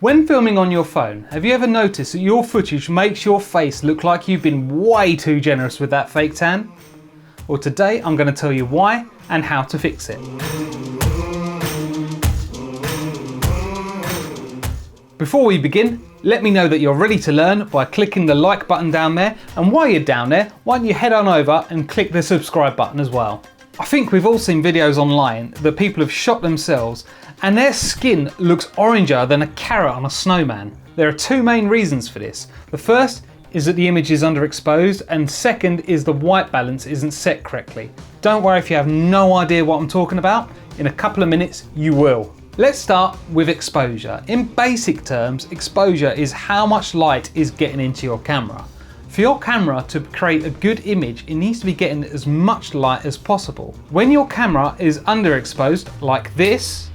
When filming on your phone, have you ever noticed that your footage makes your face look like you've been way too generous with that fake tan? Well, today I'm going to tell you why and how to fix it. Before we begin, let me know that you're ready to learn by clicking the like button down there, and while you're down there, why don't you head on over and click the subscribe button as well. I think we've all seen videos online that people have shot themselves and their skin looks oranger than a carrot on a snowman. There are two main reasons for this. The first is that the image is underexposed, and second is the white balance isn't set correctly. Don't worry if you have no idea what I'm talking about, in a couple of minutes you will. Let's start with exposure. In basic terms, exposure is how much light is getting into your camera. For your camera to create a good image, it needs to be getting as much light as possible. When your camera is underexposed, like this,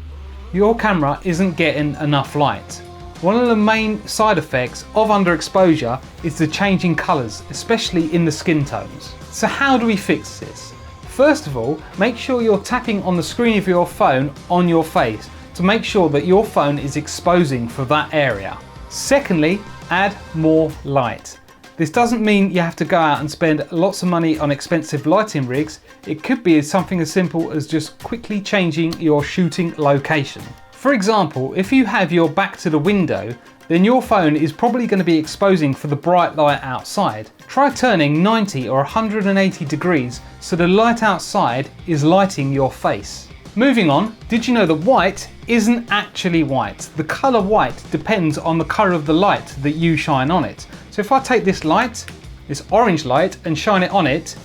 your camera isn't getting enough light. One of the main side effects of underexposure is the changing colours, especially in the skin tones. So how do we fix this? First of all, make sure you're tapping on the screen of your phone on your face to make sure that your phone is exposing for that area. Secondly, add more light. This doesn't mean you have to go out and spend lots of money on expensive lighting rigs. It could be something as simple as just quickly changing your shooting location. For example, if you have your back to the window, then your phone is probably going to be exposing for the bright light outside. Try turning 90 or 180 degrees so the light outside is lighting your face. Moving on, did you know that white isn't actually white? The colour white depends on the colour of the light that you shine on it. So if I take this light, this orange light, and shine it on it,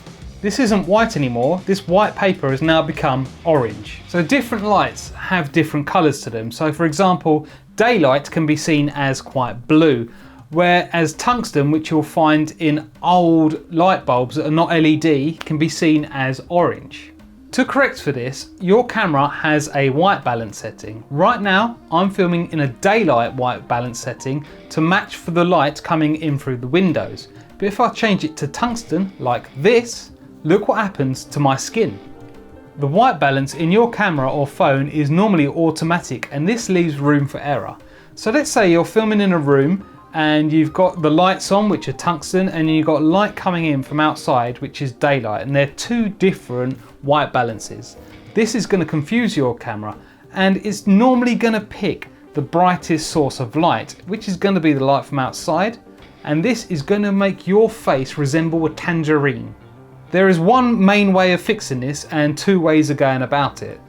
this isn't white anymore. This white paper has now become orange. So different lights have different colours to them. So for example, daylight can be seen as quite blue, whereas tungsten, which you'll find in old light bulbs that are not LED, can be seen as orange. To correct for this, your camera has a white balance setting. Right now, I'm filming in a daylight white balance setting to match for the light coming in through the windows. But if I change it to tungsten, like this, look what happens to my skin. The white balance in your camera or phone is normally automatic, and this leaves room for error. So let's say you're filming in a room and you've got the lights on, which are tungsten, and you've got light coming in from outside, which is daylight, and they're two different white balances. This is going to confuse your camera, and it's normally going to pick the brightest source of light, which is going to be the light from outside, and this is going to make your face resemble a tangerine. There is one main way of fixing this and two ways of going about it.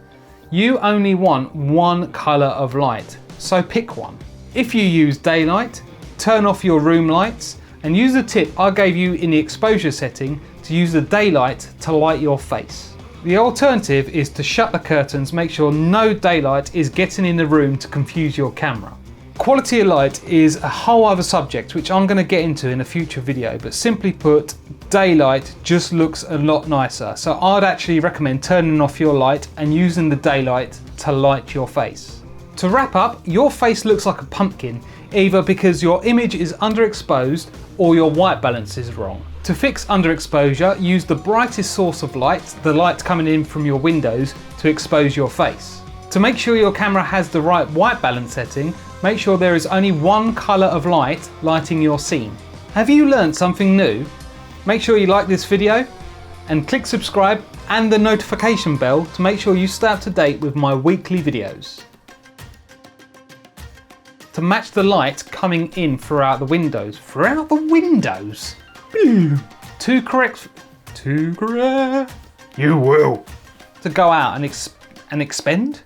You only want one colour of light, so pick one. If you use daylight, turn off your room lights and use the tip I gave you in the exposure setting to use the daylight to light your face. The alternative is to shut the curtains, make sure no daylight is getting in the room to confuse your camera. Quality of light is a whole other subject which I'm going to get into in a future video, but simply put, daylight just looks a lot nicer. So I'd actually recommend turning off your light and using the daylight to light your face. To wrap up, your face looks like a pumpkin, either because your image is underexposed or your white balance is wrong. To fix underexposure, use the brightest source of light, the light coming in from your windows, to expose your face. To make sure your camera has the right white balance setting, make sure there is only one colour of light lighting your scene. Have you learned something new? Make sure you like this video and click subscribe and the notification bell to make sure you stay up to date with my weekly videos. To match the light coming in throughout the windows. Throughout the windows? To correct. You will. To go out and expend?